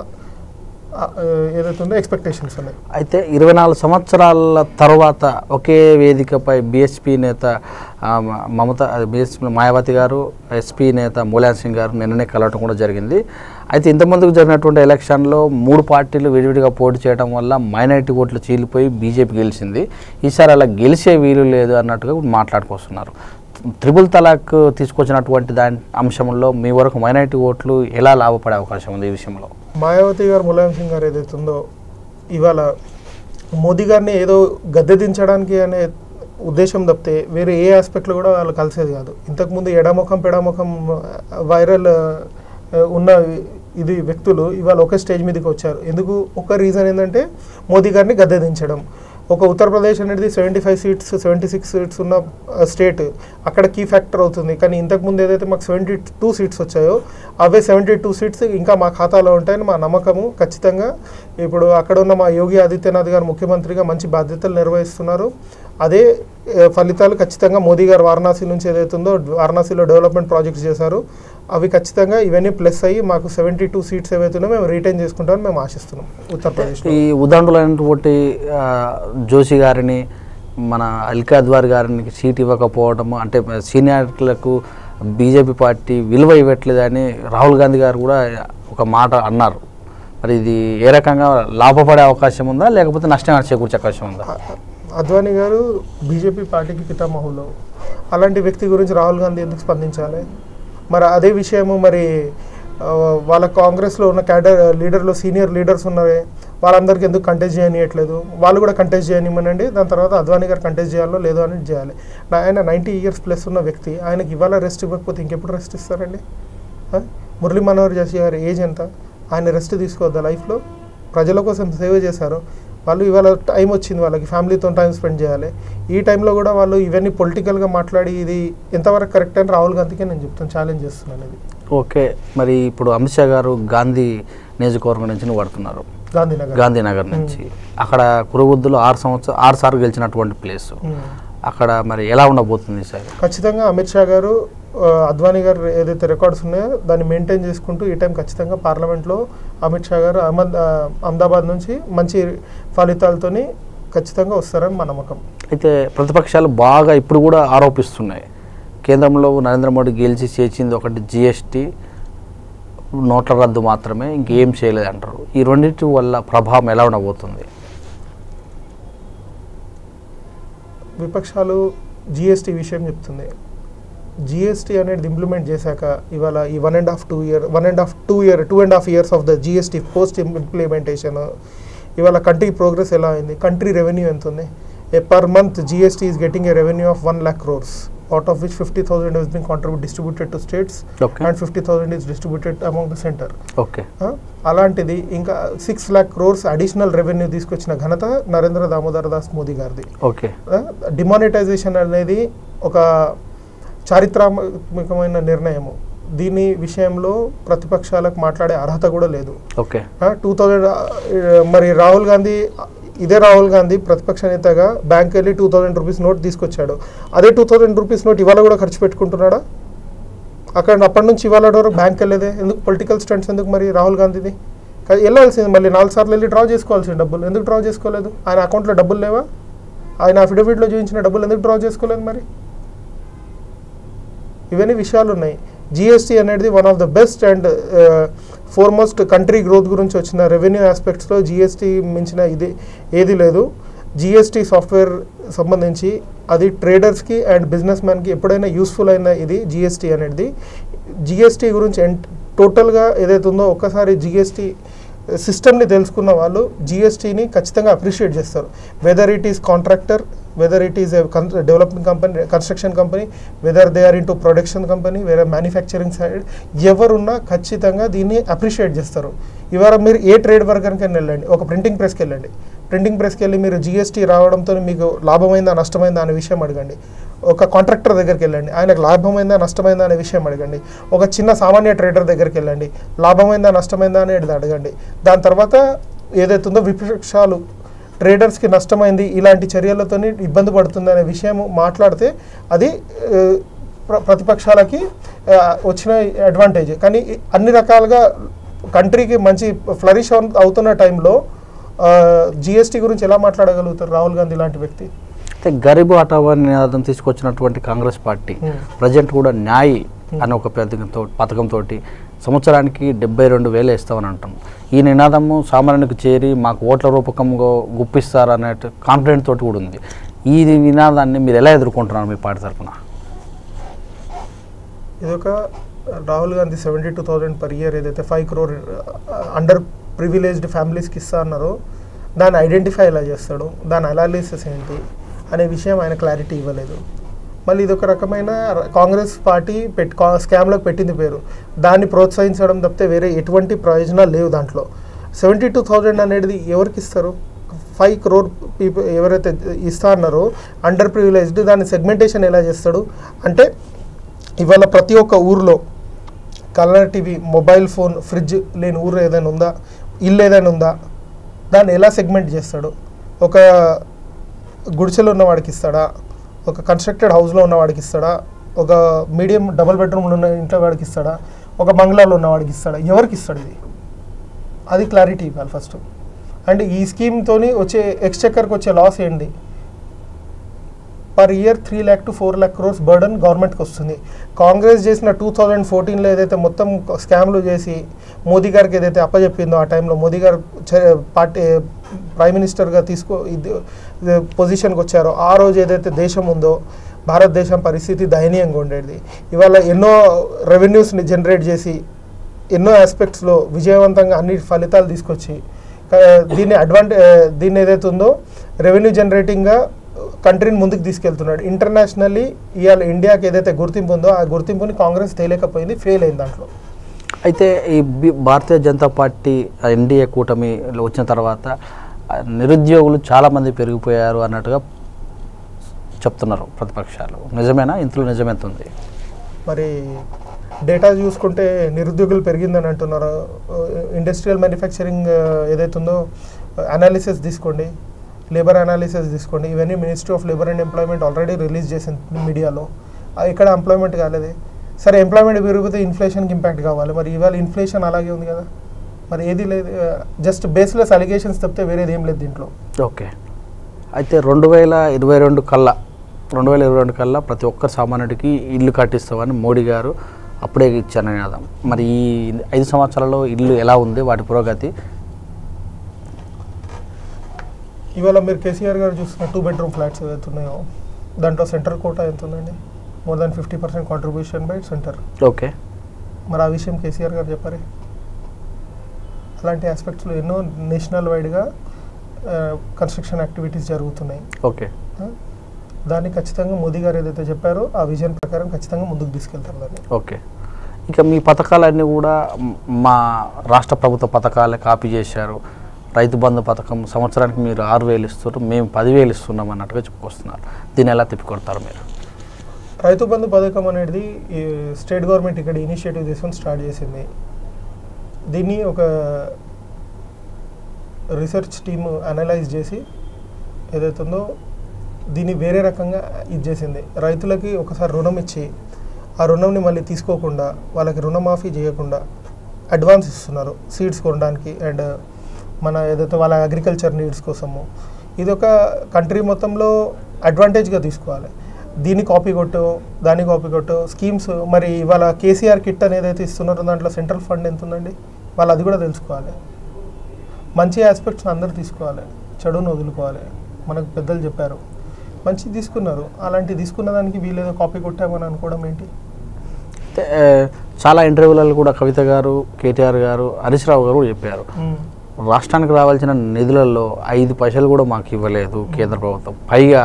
ఏదైతే ఉందో ఎక్స్పెక్టేషన్స్ ఉన్నాయి. అయితే 24 సంవత్సరాల తర్వాత ఒకే వేదికపై బీఎస్పీ నేత బీఎస్పీ మాయావతి గారు, ఎస్పీ నేత ములాయం సింగ్ గారు నిన్ననే కలవటం కూడా జరిగింది. అయితే ఇంతకుముందుకు జరిగినటువంటి ఎలక్షన్లో 3 పార్టీలు విడివిడిగా పోటీ చేయడం వల్ల మైనారిటీ ఓట్లు చీలిపోయి బీజేపీ గెలిచింది. ఈసారి అలా గెలిచే వీలు లేదు అన్నట్టుగా మాట్లాడుకొస్తున్నారు. త్రిబుల్ తలాక్ తీసుకొచ్చినటువంటి దాని అంశంలో మీ వరకు మైనారిటీ ఓట్లు ఎలా లాభపడే అవకాశం ఉంది ఈ విషయంలో? మాయావతి గారు, ములాయం సింగ్ గారు ఏదైతే ఉందో ఇవాళ మోదీ గారిని ఏదో గద్దె దించడానికి అనే ఉద్దేశం తప్పితే వేరే ఏ ఆస్పెక్ట్లో కూడా వాళ్ళు కలిసేది కాదు. ఇంతకుముందు ఎడముఖం పెడముఖం వైరల్ ఉన్న వ్యక్తులు ఇవాళ ఒక స్టేజ్ మీదకి వచ్చారు. ఎందుకు? ఒక రీజన్ ఏంటంటే మోదీ గారిని గద్దె దించడం. ఒక ఉత్తరప్రదేశ్ అనేది 75 సీట్స్ 76 సీట్స్ ఉన్న స్టేట్, అక్కడ కీ ఫ్యాక్టర్ అవుతుంది. కానీ ఇంతకుముందు ఏదైతే మాకు 72 సీట్స్ వచ్చాయో అవే 72 సీట్స్ ఇంకా మా ఖాతాలో ఉంటాయని మా నమ్మకము. ఖచ్చితంగా ఇప్పుడు అక్కడ ఉన్న మా యోగి ఆదిత్యనాథ్ గారు ముఖ్యమంత్రిగా మంచి బాధ్యతలు నిర్వహిస్తున్నారు. అదే ఫలితాలు ఖచ్చితంగా మోదీ గారు వారణాసి నుంచి ఏదైతే ఉందో వారణాసిలో డెవలప్మెంట్ ప్రాజెక్ట్స్ చేశారు. అవి ఖచ్చితంగా ఇవన్నీ ప్లస్ అయ్యి మాకు 72 సీట్స్ ఏవైతున్నాయో మేము రీటైన్ చేసుకుంటామని మేము ఆశిస్తున్నాం ఉత్తరప్రదేశ్. ఈ ఉదండులైనటువంటి జోషి గారిని, మన అల్కా అద్వార్ గారికి సీట్ ఇవ్వకపోవడము, అంటే సీనియర్లకు బీజేపీ పార్టీ విలువ ఇవ్వట్లేదని రాహుల్ గాంధీ గారు కూడా ఒక మాట అన్నారు. మరి ఇది ఏ రకంగా లాభపడే అవకాశం ఉందా, లేకపోతే నష్టం చేకూర్చే అవకాశం ఉందా? అద్వానీ గారు బీజేపీ పార్టీకి పితామహులు. అలాంటి వ్యక్తి గురించి రాహుల్ గాంధీ ఎందుకు స్పందించాలి? మరి అదే విషయము మరి వాళ్ళ కాంగ్రెస్లో ఉన్న క్యాడర్ లీడర్లో సీనియర్ లీడర్స్ ఉన్నారే వాళ్ళందరికీ ఎందుకు కంటెస్ట్ చేయనియట్లేదు? వాళ్ళు కూడా కంటెస్ట్ చేయనివ్వనండి. దాని తర్వాత అద్వానీ గారు కంటెస్ట్ చేయాలో లేదో అని చేయాలి. ఆయన 90 ఇయర్స్ ప్లస్ ఉన్న వ్యక్తి, ఆయనకి ఇవాళ రెస్ట్ ఇవ్వకపోతే ఇంకెప్పుడు రెస్ట్ ఇస్తారండి? మురళీ మనోహర్ జోషి గారి ఏజ్ ఎంత? ఆయన రెస్ట్ తీసుకోవద్దా? లైఫ్లో ప్రజల కోసం సేవ చేశారు వాళ్ళు. ఇవాళ టైం వచ్చింది వాళ్ళకి ఫ్యామిలీతో టైం స్పెండ్ చేయాలి. ఈ టైంలో కూడా వాళ్ళు ఇవన్నీ పొలిటికల్గా మాట్లాడి ఇది ఎంతవరకు కరెక్ట్ అని రాహుల్ గాంధీకి నేను చెప్తాను, ఛాలెంజ్ చేస్తున్నాను ఇది. ఓకే, మరి ఇప్పుడు అమిత్ షా గారు గాంధీ నియోజకవర్గం నుంచి పడుతున్నారు, గాంధీనగర్ నుంచి. అక్కడ కురుబుద్దులో 6 సార్లు గెలిచినటువంటి ప్లేస్. అక్కడ మరి ఎలా ఉండబోతుంది సార్? ఖచ్చితంగా అమిత్ షా గారు, అద్వానీ గారు ఏదైతే రికార్డ్స్ ఉన్నాయో దాన్ని మెయింటైన్ చేసుకుంటూ ఈ టైం ఖచ్చితంగా పార్లమెంట్లో అమిత్ షా గారు అహ్మదాబాద్ నుంచి మంచి ఫలితాలతోని ఖచ్చితంగా వస్తారని మా నమ్మకం. అయితే ప్రతిపక్షాలు బాగా ఇప్పుడు కూడా ఆరోపిస్తున్నాయి, కేంద్రంలో నరేంద్ర మోడీ గెలిచి చేసింది ఒకటి జిఎస్టీ, నోట్ల రద్దు మాత్రమే, ఇంకేం చేయలేదు అంటారు. ఈ రెండింటి వల్ల ప్రభావం ఎలా ఉండబోతుంది? విపక్షాలు జిఎస్టీ విషయం చెప్తుంది. జిఎస్టీ అనేది ఇంప్లిమెంట్ చేశాక ఇవాళ ఈ 2.5 years of the GST post implementation ఇవాళ కంట్రీ ప్రోగ్రెస్ ఎలా అయింది? కంట్రీ రెవెన్యూ ఎంత ఉంది? Per month GST is getting a revenue of 1 lakh crores, out of which 50,000 has been distributed to states, and 50,000 is distributed among the center. అలాంటిది ఇంకా 6 lakh crores additional revenue తీసుకొచ్చిన ఘనత నరేంద్ర దామోదర్ దాస్ మోదీ గారిది. Demonetisation అనేది ఒక చారిత్రాత్మకమైన నిర్ణయము. దీని విషయంలో ప్రతిపక్షాలకు మాట్లాడే అర్హత కూడా లేదు. 2000 మరి రాహుల్ గాంధీ ప్రతిపక్ష నేతగా బ్యాంక్ వెళ్ళి 2000 రూపీస్ నోట్ తీసుకొచ్చాడు. అదే 2000 రూపీస్ నోట్ ఇవాళ కూడా ఖర్చు పెట్టుకుంటున్నాడా? అప్పటి నుంచి ఇవాళ వరకు బ్యాంక్ వెళ్ళేదే ఎందుకు? పొలిటికల్ స్టంట్స్ ఎందుకు మరి రాహుల్ గాంధీది? వెళ్ళాల్సింది మళ్ళీ 4 సార్లు వెళ్ళి డ్రా చేసుకోవాల్సింది డబ్బులు. ఎందుకు డ్రా చేసుకోలేదు? ఆయన అకౌంట్లో డబ్బులు లేవా? ఆయన అఫిడవిట్లో చూపించిన డబ్బులు ఎందుకు డ్రా చేసుకోలేదు మరి? ఇవన్నీ విషయాలు ఉన్నాయి. జిఎస్టీ అనేది one of the best and foremost country growth గురించి వచ్చిన రెవెన్యూ ఆస్పెక్ట్స్లో జిఎస్టీ మించిన ఇది ఏది లేదు. జిఎస్టీ సాఫ్ట్వేర్ సంబంధించి అది ట్రేడర్స్కి అండ్ బిజినెస్ మ్యాన్కి ఎప్పుడైనా యూస్ఫుల్ అయిన ఇది జిఎస్టీ అనేది. జిఎస్టీ గురించి టోటల్గా ఏదైతే ఉందో ఒక్కసారి జిఎస్టీ సిస్టమ్ని తెలుసుకున్న వాళ్ళు జిఎస్టీని ఖచ్చితంగా అప్రిషియేట్ చేస్తారు. Whether it is contractor, whether it is a development company, construction company, whether they are into production company, whether manufacturing side, ఎవరున్నా ఖచ్చితంగా దీన్ని అప్రిషియేట్ చేస్తారు. ఇవాళ మీరు ఏ ట్రేడ్ వర్కర్కి వెళ్ళండి, ఒక ప్రింటింగ్ ప్రెస్కి వెళ్ళండి, ప్రింటింగ్ ప్రెస్కి వెళ్ళి మీరు జిఎస్టీ రావడంతో మీకు లాభమైందా నష్టమైందా అనే విషయం అడగండి. ఒక కాంట్రాక్టర్ దగ్గరికి వెళ్ళండి, ఆయనకు లాభమైందా నష్టమైందా అనే విషయం అడగండి. ఒక చిన్న సామాన్య ట్రేడర్ దగ్గరికి వెళ్ళండి, లాభమైందా నష్టమైందా అనేది అడగండి. దాని తర్వాత ఏదైతుందో విపక్షాలు ట్రేడర్స్కి నష్టమైంది, ఇలాంటి చర్యలతో ఇబ్బంది పడుతుంది అనే విషయం మాట్లాడితే అది ప్రతిపక్షాలకి వచ్చిన అడ్వాంటేజ్. కానీ అన్ని రకాలుగా కంట్రీకి మంచి ఫ్లరిష్ అవుతున్న టైంలో జిఎస్టీ గురించి ఎలా మాట్లాడగలుగుతారు రాహుల్ గాంధీ లాంటి వ్యక్తి? అయితే గరీబ్ హఠావో నినాదం తీసుకొచ్చినటువంటి కాంగ్రెస్ పార్టీ ప్రజెంట్ కూడా న్యాయ్ అనే ఒక పథకంతో సంవత్సరానికి 72,000 ఇస్తామని అంటాం. ఈ నినాదము సామాన్యునికి చేరి మాకు ఓట్ల రూపకంగా గుప్పిస్తారు అనే కాన్ఫిడెంట్ తోటి కూడా ఉంది. ఈ నినాదాన్ని మీరు ఎలా ఎదుర్కొంటున్నారు మీ పార్టీ తరఫున? ఇదొక రాహుల్ గాంధీ 72,000 పర్ ఇయర్ ఏదైతే 5 crore అండర్ ప్రివిలేజ్డ్ ఫ్యామిలీస్కి ఇస్తా అన్నారో దాన్ని ఐడెంటిఫై ఎలా చేస్తాడు, దాని అనాలిసిస్ ఏంటి అనే విషయం ఆయన క్లారిటీ ఇవ్వలేదు. మళ్ళీ ఇదొక రకమైన కాంగ్రెస్ పార్టీ స్కామ్లకు పెట్టింది పేరు, దాన్ని ప్రోత్సహించడం తప్పితే వేరే ఎటువంటి ప్రయోజనాలు లేవు దాంట్లో. 72,000 అనేది ఎవరికి ఇస్తారు? 5 crore పీపుల్ ఎవరైతే ఇస్తా అన్నారో అండర్ ప్రివిలేజ్డ్, దాన్ని సెగ్మెంటేషన్ ఎలా చేస్తాడు అంటే ఇవాళ ప్రతి ఒక్క ఊరిలో colour TV, mobile phone, fridge లేని ఊరు ఏదైనా ఉందా, ఇల్లు ఏదైనా ఉందా, దాన్ని ఎలా సెగ్మెంట్ చేస్తాడు? ఒక గుడిసెలో ఉన్నవాడికి ఇస్తాడా, ఒక కన్స్ట్రక్టెడ్ హౌస్లో ఉన్నవాడికి ఇస్తాడా, ఒక మీడియం డబుల్ బెడ్రూమ్లో ఉన్న ఇంట్లో వాడికి ఇస్తాడా, ఒక బంగ్లాలో ఉన్నవాడికి ఇస్తాడా, ఎవరికి ఇస్తాడు? ఇది అది క్లారిటీ ఇవ్వాలి ఫస్ట్. అండ్ ఈ స్కీమ్తోని వచ్చే ఎక్స్చెక్కర్కి వచ్చే లాస్ ఏంటి? Per year 3 lakh to 4 lakh crores burden గవర్నమెంట్కి వస్తుంది. కాంగ్రెస్ చేసిన 2014లో ఏదైతే మొత్తం స్కామ్లు చేసి మోదీ గారికి ఏదైతే అప్పచెప్పిందో ఆ టైంలో మోదీ గారు పార్టీ ప్రైమ్ మినిస్టర్గా పొజిషన్కి వచ్చారో ఆ రోజు ఏదైతే దేశం ఉందో భారతదేశం పరిస్థితి దయనీయంగా ఉండేది. ఇవాళ ఎన్నో రెవెన్యూస్ని జనరేట్ చేసి ఎన్నో ఆస్పెక్ట్స్లో విజయవంతంగా అన్ని ఫలితాలు తీసుకొచ్చి దీన్ని ఏదైతే ఉందో రెవెన్యూ జనరేటింగ్గా కంట్రీని ముందుకు తీసుకెళ్తున్నాడు. ఇంటర్నేషనల్లీ ఇవాళ ఇండియాకి ఏదైతే గుర్తింపు ఉందో ఆ గుర్తింపుని కాంగ్రెస్ తేలేకపోయింది, ఫెయిల్ అయింది దాంట్లో. అయితే ఈ భారతీయ జనతా పార్టీ ఎన్డీఏ కూటమిలో వచ్చిన తర్వాత నిరుద్యోగులు చాలామంది పెరిగిపోయారు అన్నట్టుగా చెప్తున్నారు ప్రతిపక్షాలు. నిజమేనా? ఇంతలో నిజమెంత ఉంది? మరి డేటా చూసుకుంటే నిరుద్యోగులు పెరిగిందని అంటున్నారు. ఇండస్ట్రియల్ మ్యానుఫ్యాక్చరింగ్ ఏదైతే ఉందో అనాలిసిస్ తీసుకోండి, లేబర్ అనాలిసిస్ తీసుకోండి, ఇవన్నీ ministry of labour and employment already release చేసింది మీడియాలో. ఇక్కడ ఎంప్లాయ్మెంట్ కాలేదు. సరే ఎంప్లాయ్మెంట్ పెరిగితే ఇన్ఫ్లేషన్కి ఇంపాక్ట్ కావాలి, మరి ఇవాళ ఇన్ఫ్లేషన్ అలాగే ఉంది కదా, మరి ఏది లేదు, జస్ట్ బేస్లెస్ అలిగేషన్స్ తప్పితే వేరేది ఏం లేదు దీంట్లో. ఓకే. అయితే 2022 కల్లా ప్రతి ఒక్క సామాన్యుడికి ఇల్లు కట్టిస్తామని మోడీ గారు అప్పుడే ఇచ్చారు నినాదం. మరి ఈ 5 సంవత్సరాల్లో ఇల్లు ఎలా ఉంది, వాటి పురోగతి? ఇవాళ మీరు కేసీఆర్ గారు చూస్తున్న 2 bedroom ఫ్లాట్స్ ఏవైతే ఉన్నాయో దాంట్లో సెంటర్ కోటా ఎంత ఉందండి? More than 50% contribution by centre. Okay. మరి ఆ విషయం కేసీఆర్ గారు చెప్పారు. అలాంటి ఆస్పెక్ట్స్లో ఎన్నో నేషనల్ వైడ్గా కన్స్ట్రక్షన్ యాక్టివిటీస్ జరుగుతున్నాయి. ఓకే. దాన్ని ఖచ్చితంగా మోదీ గారు ఏదైతే చెప్పారో ఆ విజన్ ప్రకారం ఖచ్చితంగా ముందుకు తీసుకెళ్తారు దాన్ని. ఓకే. ఇక మీ పథకాలన్నీ కూడా మా రాష్ట్ర ప్రభుత్వ పథకాలే కాపీ చేశారు. రైతు బంధు పథకం సంవత్సరానికి మీరు 6,000 ఇస్తారు, మేము 10,000 ఇస్తున్నాం అన్నట్టుగా చెప్పుకొస్తున్నారు. దీన్ని ఎలా తిప్పికొడతారు మీరు? రైతు బంధు పథకం అనేది స్టేట్ గవర్నమెంట్ ఇక్కడ ఇనిషియేటివ్ తీసుకొని స్టార్ట్ చేసింది. దీన్ని ఒక రీసెర్చ్ టీమ్ అనలైజ్ చేసి ఏదైతే ఉందో దీన్ని వేరే రకంగా ఇది చేసింది. రైతులకి ఒకసారి రుణం ఇచ్చి ఆ రుణంని మళ్ళీ తీసుకోకుండా వాళ్ళకి రుణమాఫీ చేయకుండా అడ్వాన్స్ ఇస్తున్నారు సీడ్స్ కొనడానికి అండ్ మన ఏదైతే వాళ్ళ అగ్రికల్చర్ నీడ్స్ కోసము. ఇది ఒక కంట్రీ మొత్తంలో అడ్వాంటేజ్గా తీసుకోవాలి. దీన్ని కాపీ కొట్టు, దాన్ని కాపీ కొట్టు స్కీమ్స్. మరి ఇవాళ కేసీఆర్ కిట్ అనేది ఏదైతే ఇస్తున్నారో దాంట్లో సెంట్రల్ ఫండ్ ఎంత ఉందండి, వాళ్ళు అది కూడా తెలుసుకోవాలి. మంచి ఆస్పెక్ట్స్ అందరూ తీసుకోవాలి, చెడును వదులుకోవాలి. మనకు పెద్దలు చెప్పారు, మంచి తీసుకున్నారు, అలాంటి తీసుకున్న దానికి వీళ్ళేదో కాపీ కొట్టామని అనుకోవడం ఏంటి? చాలా ఇంటర్వ్యూలలో కూడా కవిత గారు, కేటీఆర్ గారు, హరీష్ రావు గారు చెప్పారు రాష్ట్రానికి రావాల్సిన నిధులలో 5 పైసలు కూడా మాకు ఇవ్వలేదు కేంద్ర ప్రభుత్వం. పైగా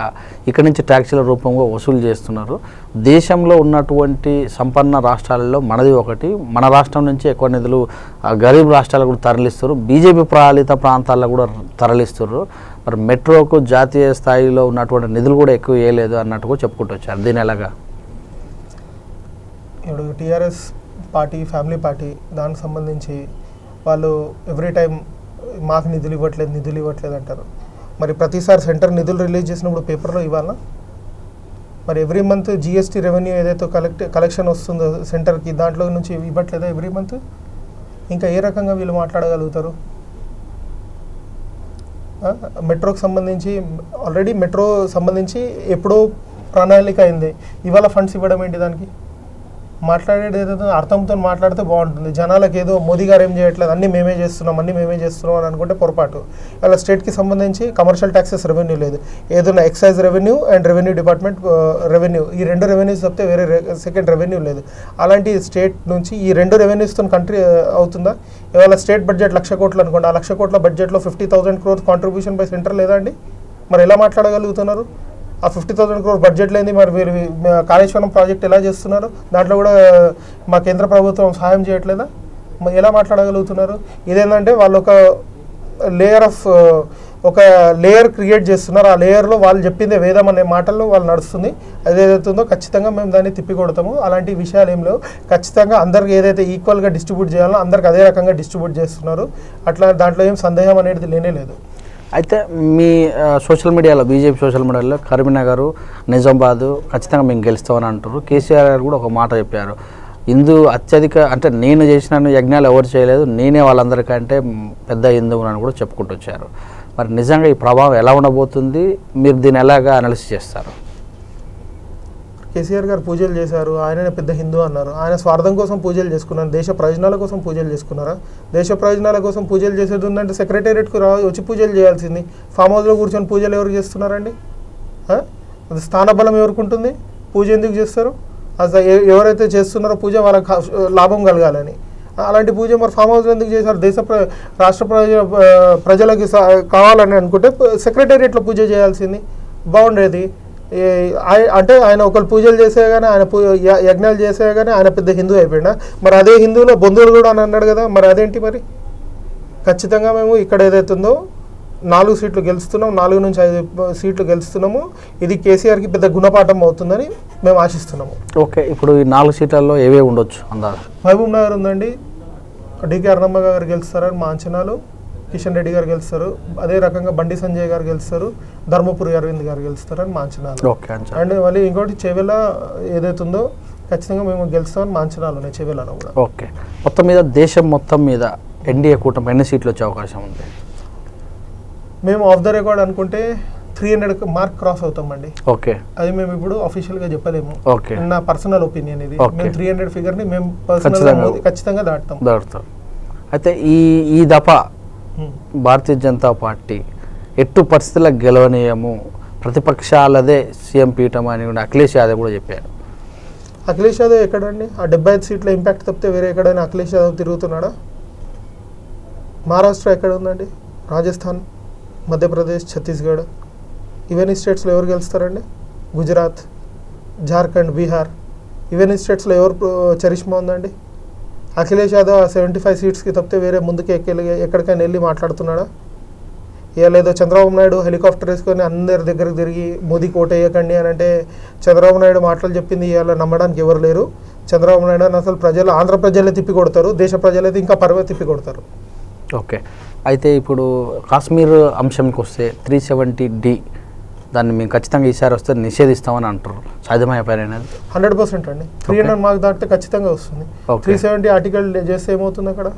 ఇక్కడి నుంచి ట్యాక్సీల రూపంగా వసూలు చేస్తున్నారు. దేశంలో ఉన్నటువంటి సంపన్న రాష్ట్రాలలో మనది ఒకటి. మన రాష్ట్రం నుంచి ఎక్కువ నిధులు గరీబ్ రాష్ట్రాలకు కూడా తరలిస్తారు, బీజేపీ పాలిత ప్రాంతాల్లో కూడా తరలిస్తారు. మరి మెట్రోకు జాతీయ స్థాయిలో ఉన్నటువంటి నిధులు కూడా ఎక్కువ వేయలేదు అన్నట్టు కూడా చెప్పుకుంటూ వచ్చారు. దీని ఎలాగా? ఇప్పుడు టీఆర్ఎస్ పార్టీ ఫ్యామిలీ పార్టీ దానికి సంబంధించి వాళ్ళు ఎవ్రీ టైం మాకు నిధులు ఇవ్వట్లేదు అంటారు. మరి ప్రతిసారి సెంటర్ నిధులు రిలీజ్ చేసినప్పుడు పేపర్లో ఇవ్వాలా? మరి ఎవ్రీ మంత్ జిఎస్టీ రెవెన్యూ ఏదైతే కలెక్షన్ వస్తుందో సెంటర్కి దాంట్లో నుంచి ఇవ్వట్లేదా ఎవ్రీ మంత్? ఇంకా ఏ రకంగా వీళ్ళు మాట్లాడగలుగుతారు? మెట్రోకి సంబంధించి ఆల్రెడీ మెట్రో సంబంధించి ఎప్పుడో ప్రణాళిక అయింది, ఇవాళ ఫండ్స్ ఇవ్వడం ఏంటి? దానికి మాట్లాడేది ఏదైతే అర్థంతో మాట్లాడితే బాగుంటుంది. జనాలకు ఏదో మోదీ గారు ఏం చేయట్లేదు, అన్నీ మేమే చేస్తున్నాం అని అనుకుంటే పొరపాటు. ఇలా స్టేట్కి సంబంధించి కమర్షియల్ ట్యాక్సెస్ రెవెన్యూ లేదు, ఏదైనా excise revenue and revenue department revenue, ఈ 2 రెవెన్యూస్ తప్పితే వేరే సెకండ్ రెవెన్యూ లేదు. అలాంటి స్టేట్ నుంచి ఈ 2 రెవెన్యూస్తో కంట్రీ అవుతుందా? ఇవాళ స్టేట్ బడ్జెట్ 1,00,000 కోట్లు అనుకోండి, ఆ 1,00,000 కోట్ల బడ్జెట్లో 50,000 crores కాంట్రిబ్యూషన్ బై సెంటర్ లేదా అండి? మరి ఎలా మాట్లాడగలుగుతున్నారు? ఆ 50,000 crores బడ్జెట్ లేని మరి మీరు కాళేశ్వరం ప్రాజెక్ట్ ఎలా చేస్తున్నారు? దాంట్లో కూడా మా కేంద్ర ప్రభుత్వం సహాయం చేయట్లేదా? ఎలా మాట్లాడగలుగుతున్నారు? ఇదేంటంటే వాళ్ళు ఒక లేయర్ క్రియేట్ చేస్తున్నారు. ఆ లేయర్లో వాళ్ళు చెప్పిందే వేదం అనే మాటల్లో వాళ్ళు నడుస్తుంది. అదేదైతుందో ఖచ్చితంగా మేము దాన్ని తిప్పికొడతాము. అలాంటి విషయాలు ఏం లేవు. ఖచ్చితంగా అందరికి ఏదైతే ఈక్వల్గా డిస్ట్రిబ్యూట్ చేయాలో అందరికి అదే రకంగా డిస్ట్రిబ్యూట్ చేస్తున్నారు. అట్లా దాంట్లో ఏం సందేహం అనేది లేనే లేదు. అయితే మీ సోషల్ మీడియాలో, బీజేపీ సోషల్ మీడియాలో కరీంనగర్, నిజామాబాద్ ఖచ్చితంగా మేము గెలుస్తామని అంటారు. కేసీఆర్ గారు కూడా ఒక మాట చెప్పారు, అత్యధిక అంటే నేను చేసిన యజ్ఞాలు ఎవరు చేయలేదు, నేనే వాళ్ళందరికంటే పెద్ద హిందువుని అని కూడా చెప్పుకుంటూ వచ్చారు. మరి నిజంగా ఈ ప్రభావం ఎలా ఉండబోతుంది? మీరు దీన్ని ఎలాగా అనాలిసిస్ చేస్తారు? కేసీఆర్ గారు పూజలు చేశారు, ఆయననే పెద్ద హిందూ అన్నారు. ఆయన స్వార్థం కోసం పూజలు చేసుకున్నారు, దేశ ప్రయోజనాల కోసం పూజలు చేసుకున్నారా? దేశ ప్రయోజనాల కోసం పూజలు చేసేది ఉందంటే సెక్రటేరియట్కు వచ్చి పూజలు చేయాల్సింది. ఫామ్ హౌస్లో కూర్చొని పూజలు ఎవరు చేస్తున్నారండి? అది స్థానబలం ఎవరికి ఉంటుంది? పూజ ఎందుకు చేస్తారు? అసలు ఎవరైతే చేస్తున్నారో పూజ వాళ్ళకి లాభం కలగాలని, అలాంటి పూజ మరి ఫామ్ హౌస్లో ఎందుకు చేశారు? రాష్ట్ర ప్రజలకి కావాలని అనుకుంటే సెక్రటేరియట్లో పూజ చేయాల్సింది బాగుండేది. అంటే ఆయన ఒకరు పూజలు చేసే కానీ ఆయన యజ్ఞాలు చేసే కానీ ఆయన పెద్ద హిందూ అయిపోయినా, మరి అదే హిందువులో బంధువులు కూడా అని అన్నాడు కదా, మరి అదేంటి? మరి ఖచ్చితంగా మేము ఇక్కడ ఏదైతుందో 4 సీట్లు గెలుస్తున్నాం, 4 నుంచి 5 సీట్లు గెలుస్తున్నాము. ఇది కేసీఆర్కి పెద్ద గుణపాఠం అవుతుందని మేము ఆశిస్తున్నాము. ఓకే, ఇప్పుడు ఈ 4 సీట్లలో ఏవే ఉండొచ్చు అందాజు? మహబూబ్ నగర్ ఉందండి, డికే అరుణమ్మ గారు గెలుస్తారని మా అంచనాలు. కిషన్ రెడ్డి గారు గెలుస్తారు, అదే రకంగా బండి సంజయ్ గారు గెలుస్తారు, ధర్మపురి అరవింద్ గారు గెలుస్తారని మా అంచనాలు. అండ్ మళ్ళీ ఇంకోటి చెవెల ఏదైతుందో ఖచ్చితంగా మేము గెలుస్తామని మా అంచనాలు ఉన్నాయి చెవెలలో కూడా. ఓకే, మొత్తం మీద దేశం మొత్తం మీద ఎన్డీఏ కూటమి ఎన్ని సీట్లు వచ్చే అవకాశం ఉంది? మేము ఆఫ్ ద రికార్డ్ అనుకుంటే 300 మార్క్ క్రాస్ అవుతామండి. ఓకే, అది మేము ఇప్పుడు అఫీషియల్గా చెప్పలేము. ఓకే, నా పర్సనల్ ఒపీనియన్ ఇది. మేము 300 ఫిగర్ని మేము పర్సనల్గా ఖచ్చితంగా దాటుతాం. అయితే ఈ దఫా భారతీయ జనతా పార్టీ ఎట్టు పరిస్థితులకు గెలవనీయము, ప్రతిపక్షాలదే సీఎం పీఠం అని కూడా అఖిలేష్ యాదవ్ కూడా చెప్పారు. అఖిలేష్ యాదవ్ ఎక్కడండి? ఆ 75 సీట్ల ఇంపాక్ట్ తప్పితే వేరే ఎక్కడైనా అఖిలేష్ యాదవ్ తిరుగుతున్నాడా? మహారాష్ట్ర ఎక్కడ ఉందండి? రాజస్థాన్, మధ్యప్రదేశ్, ఛత్తీస్గఢ్, ఇవన్నీ స్టేట్స్లో ఎవరు గెలుస్తారండి? గుజరాత్, జార్ఖండ్, బీహార్, ఇవన్నీ స్టేట్స్లో ఎవరు చరిష్మా ఉందండి? అఖిలేష్ యాదవ్ 75 సీట్స్కి తప్పితే వేరే ముందుకు ఎక్కడికైనా వెళ్ళి మాట్లాడుతున్నాడా? ఇక లేదో చంద్రబాబు నాయుడు హెలికాప్టర్ వేసుకొని అందరి దగ్గరకు తిరిగి మోదీకి ఓటు వేయకండి అని అంటే చంద్రబాబు నాయుడు మాటలు చెప్పింది ఇవాళ నమ్మడానికి ఎవరు లేరు. చంద్రబాబు నాయుడు అని అసలు ఆంధ్ర ప్రజలే తిప్పి కొడతారు, దేశ ప్రజలైతే ఇంకా పర్వే తిప్పి కొడతారు. ఓకే, అయితే ఇప్పుడు కాశ్మీర్ అంశంకి వస్తే 370D దాన్ని మేము ఖచ్చితంగా ఈసారి వస్తే నిషేధిస్తామని అంటారు. సాధ్యమయ్యే పని అనేది 100% అండి. 300 మార్క్ దాటితే ఖచ్చితంగా వస్తుంది. 370 ఆర్టికల్ చేస్తే ఏమవుతుంది?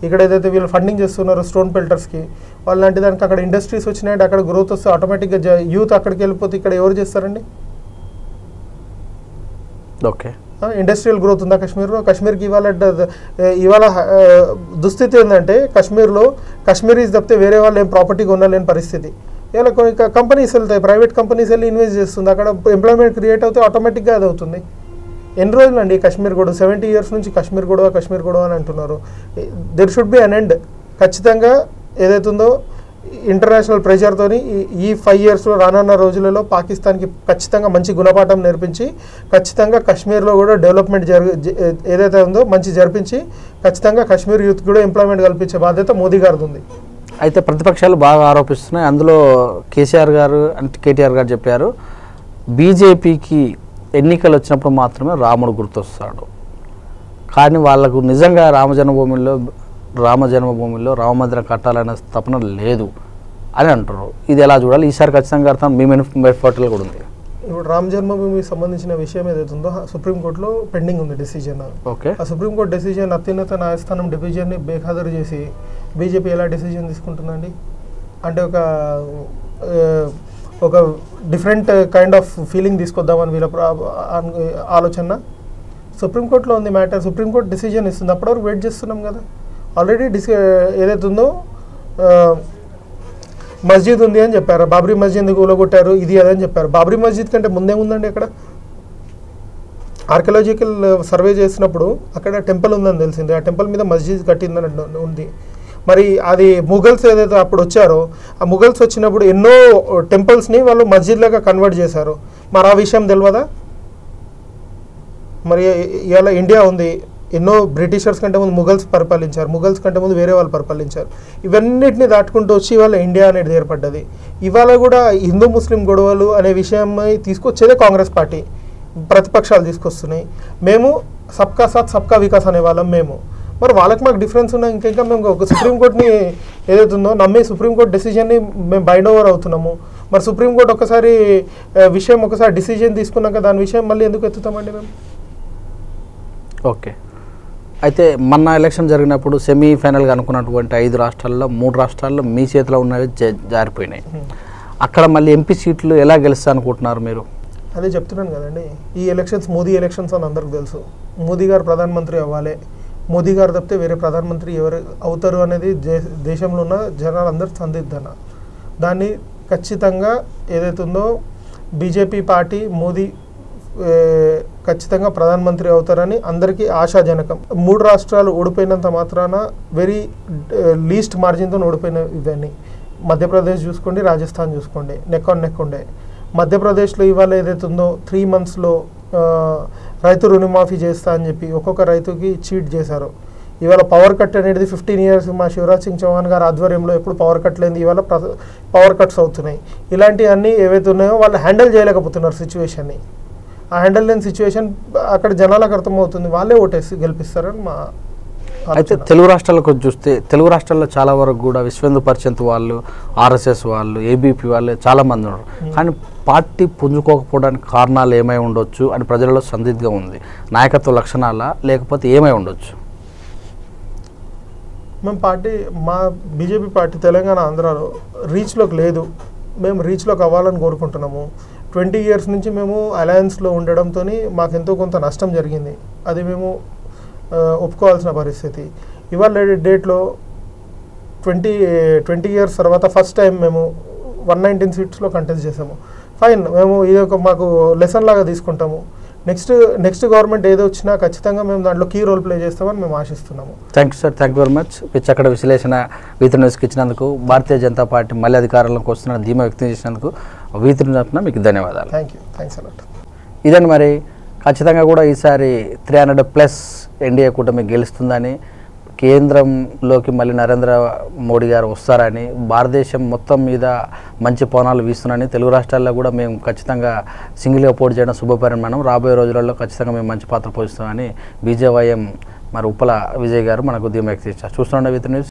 ఇక్కడ ఏదైతే వీళ్ళు ఫండింగ్ చేస్తున్నారో స్టోన్ పెల్టర్స్కి, వాళ్ళంటి దానికి అక్కడ ఇండస్ట్రీస్ వచ్చినాయంటే అక్కడ గ్రోత్ వస్తే ఆటోమేటిక్గా యూత్ అక్కడికి వెళ్ళిపోతే ఇక్కడ ఎవరు చేస్తారండి? ఓకే, ఇండస్ట్రియల్ గ్రోత్ ఉందా కశ్మీర్లో? కశ్మీర్కి ఇవాళ దుస్థితి ఏంటంటే కశ్మీర్లో కశ్మీరీస్ తప్పితే వేరే వాళ్ళు ఏం ప్రాపర్టీ కొనలేని పరిస్థితి. ఇలా కొన్ని కంపెనీస్ వెళ్తాయి, ప్రైవేట్ కంపెనీస్ వెళ్ళి ఇన్వెస్ట్ చేస్తుంది, అక్కడ ఎంప్లాయ్మెంట్ క్రియేట్ అవుతే ఆటోమేటిక్గా అది అవుతుంది. ఎన్ని రోజులు అండి కశ్మీర్ గొడవ? 70 years నుంచి కశ్మీర్ గొడవ అని అంటున్నారు. There should be an end. ఖచ్చితంగా ఏదైతుందో ఇంటర్నేషనల్ ప్రెషర్తోని ఈ 5 ఇయర్స్లో రానున్న రోజులలో పాకిస్తాన్కి ఖచ్చితంగా మంచి గుణపాఠం నేర్పించి ఖచ్చితంగా కశ్మీర్లో కూడా డెవలప్మెంట్ ఏదైతే ఉందో మంచి జరిపించి ఖచ్చితంగా కశ్మీర్ యూత్ కూడా ఎంప్లాయ్మెంట్ కల్పించే బాధ్యత మోదీ గారిది ఉంది. అయితే ప్రతిపక్షాలు బాగా ఆరోపిస్తున్నాయి. అందులో కేసీఆర్ గారు అంటే కేటీఆర్ గారు చెప్పారు, బీజేపీకి ఎన్నికలు వచ్చినప్పుడు మాత్రమే రాముడు గుర్తొస్తాడు, కానీ వాళ్ళకు నిజంగా రామ జన్మభూమిలో రామ మందిరం కట్టాలనే తపన లేదు అని అంటారు. ఇది ఎలా చూడాలి? ఈసారి ఖచ్చితంగా కడతాం, మీ మేనిఫెస్టోలో కూడా ఉంది. ఇప్పుడు రామ జన్మభూమికి సంబంధించిన విషయం ఏదైతే ఉందో సుప్రీంకోర్టులో పెండింగ్ ఉంది డిసిజన్. ఓకే, ఆ సుప్రీంకోర్టు డిసిజన్ అత్యున్నత న్యాయస్థానం డివిజన్ని బేఖాతరు చేసి బీజేపీ ఎలా డిసిజన్ తీసుకుంటుందండి? అంటే ఒక డిఫరెంట్ కైండ్ ఆఫ్ ఫీలింగ్ తీసుకొద్దామని వీళ్ళ ఆలోచన. సుప్రీంకోర్టులో ఉంది మ్యాటర్, సుప్రీంకోర్టు డిసిజన్ ఇస్తుంది, అప్పటివరకు వెయిట్ చేస్తున్నాం కదా. ఆల్రెడీ ఏదైతే ఉందో మస్జిద్ ఉంది అని చెప్పారు, బాబ్రీ మస్జిద్ కూలగొట్టారు, ఇది అదని చెప్పారు. బాబ్రీ మస్జిద్ కంటే ముందేముందండి? అక్కడ ఆర్కియాలజికల్ సర్వే చేసినప్పుడు అక్కడ టెంపుల్ ఉందని తెలిసింది, ఆ టెంపుల్ మీద మస్జిద్ కట్టిందని ఉంది. మరి అది ముఘల్స్ ఏదైతే అప్పుడు వచ్చారో ఆ ముఘల్స్ వచ్చినప్పుడు ఎన్నో టెంపుల్స్ని వాళ్ళు మస్జిద్లాగా కన్వర్ట్ చేశారు. మరి ఆ విషయం తెలియదా? మరి ఇవాళ ఇండియా ఉంది, ఎన్నో బ్రిటిషర్స్ కంటే ముందు ముఘల్స్ పరిపాలించారు, ముఘల్స్ కంటే ముందు వేరే వాళ్ళు పరిపాలించారు. ఇవన్నిటిని దాటుకుంటూ వచ్చి ఇవాళ ఇండియా అనేది ఏర్పడ్డది. ఇవాళ కూడా హిందూ ముస్లిం గొడవలు అనే విషయం తీసుకొచ్చేదే కాంగ్రెస్ పార్టీ, ప్రతిపక్షాలు తీసుకొస్తున్నాయి. మేము సబ్కా సాత్ సబ్కా వికాస్ అనే వాళ్ళం మేము. మరి వాళ్ళకి మాకు డిఫరెన్స్ ఉన్నాయి. ఇంకా మేము ఒక సుప్రీంకోర్టుని ఏదైతుందో నమ్మి సుప్రీంకోర్టు డెసిజన్ని మేము బైండ్ ఓవర్ అవుతున్నాము. మరి సుప్రీంకోర్టు ఒకసారి విషయం ఒకసారి డిసిజన్ తీసుకున్నాక దాని విషయం మళ్ళీ ఎందుకు ఎత్తుతామండి మేము? ఓకే, అయితే మొన్న ఎలక్షన్ జరిగినప్పుడు సెమీఫైనల్గా అనుకున్నటువంటి 5 రాష్ట్రాల్లో 3 రాష్ట్రాల్లో మీ చేతిలో ఉన్నవి జారిపోయినాయి. అక్కడ మళ్ళీ ఎంపీ సీట్లు ఎలా గెలుస్తా అనుకుంటున్నారు మీరు? అదే చెప్తున్నాను కదండి, ఈ ఎలక్షన్స్ మోదీ ఎలక్షన్స్ అని అందరికి తెలుసు. మోదీ గారు ప్రధానమంత్రి అవ్వాలి, మోదీ గారు తప్పితే వేరే ప్రధానమంత్రి ఎవరు అవుతారు అనేది దేశంలో ఉన్న జనాలందరూ సందిగ్ధన. దాన్ని ఖచ్చితంగా ఏదైతే ఉందో బీజేపీ పార్టీ మోదీ ఖచ్చితంగా ప్రధానమంత్రి అవుతారని అందరికీ ఆశాజనకం. 3 రాష్ట్రాలు ఓడిపోయినంత మాత్రాన వెరీ లీస్ట్ మార్జిన్తో ఓడిపోయిన ఇవన్నీ. మధ్యప్రదేశ్ చూసుకోండి, రాజస్థాన్ చూసుకోండి, నెక్ ఆన్ నెక్ ఉండే. మధ్యప్రదేశ్లో ఇవాళ ఏదైతే ఉందో 3 మంత్స్లో రైతు రుణమాఫీ చేస్తా అని చెప్పి ఒక్కొక్క రైతుకి చీట్ చేశారు. ఇవాళ పవర్ కట్ అనేది 15 ఇయర్స్ మా శివరాజ్ సింగ్ చౌహాన్ గారి ఆధ్వర్యంలో ఎప్పుడు పవర్ కట్ లేని ఇవాళ పవర్ కట్స్ అవుతున్నాయి. ఇలాంటివన్నీ ఏవైతే ఉన్నాయో వాళ్ళు హ్యాండిల్ చేయలేకపోతున్నారు సిచ్యువేషన్ని. ఆ హ్యాండిల్ లేని సిచ్యువేషన్ అక్కడ జనాలకు అర్థమవుతుంది, వాళ్ళే ఓటేసి గెలిపిస్తారని మా. అయితే తెలుగు రాష్ట్రాలకు చూస్తే తెలుగు రాష్ట్రాల్లో చాలా వరకు కూడా విశ్వ హిందూ పరిషత్ వాళ్ళు, ఆర్ఎస్ఎస్ వాళ్ళు, ఏబీపీ వాళ్ళు చాలామంది ఉన్నారు. కానీ పార్టీ పుంజుకోకపోవడానికి కారణాలు ఏమై ఉండొచ్చు అని ప్రజలలో సందిగ్ధంగా ఉంది. నాయకత్వ లక్షణాల లేకపోతే ఏమై ఉండొచ్చు? మా బీజేపీ పార్టీ తెలంగాణ ఆంధ్రాలో రీచ్లోకి లేదు. మేము రీచ్లోకి అవ్వాలని కోరుకుంటున్నాము. 20 ఇయర్స్ నుంచి మేము అలయన్స్లో ఉండడంతో మాకు ఎంతో కొంత నష్టం జరిగింది, అది మేము ఒప్పుకోవాల్సిన పరిస్థితి. ఇవాళ డేట్లో 20 ఇయర్స్ తర్వాత ఫస్ట్ టైం మేము 119 సీట్స్లో కంటెస్ట్ చేసాము. ఫైన్, మేము ఇది ఒక మాకు లెసన్ లాగా తీసుకుంటాము. నెక్స్ట్ గవర్నమెంట్ ఏదో వచ్చినా ఖచ్చితంగా మేము దాంట్లో కీ రోల్ ప్లే చేస్తామని మేము ఆశిస్తున్నాము. Thank you sir, thank you very much. చక్కడ విశ్లేషణ వీతి న్యూస్కి ఇచ్చినందుకు, భారతీయ జనతా పార్టీ మళ్ళీ అధికారంలోకి వస్తున్న ధీమా వ్యక్తం చేసినందుకు వీతి న్యూస్ మీకు ధన్యవాదాలు. Thanks a lot. ఇదని మరి ఖచ్చితంగా కూడా ఈసారి 300+ ఎన్డీఏ కూటమి గెలుస్తుందని, కేంద్రంలోకి మళ్ళీ నరేంద్ర మోడీ గారు వస్తారని, భారతదేశం మొత్తం మీద మంచి పవనాలు వీస్తున్నారని, తెలుగు రాష్ట్రాల్లో కూడా మేము ఖచ్చితంగా సింగిల్గా పోటీ చేయడం శుభపరిమాణం, రాబోయే రోజులలో ఖచ్చితంగా మేము మంచి పాత్ర పోషిస్తామని బీజేవైఎం మరి ఉప్పల విజయ్ గారు మనకు ధీమా వ్యక్తం చేశారు. చూస్తుండే విత్ న్యూస్.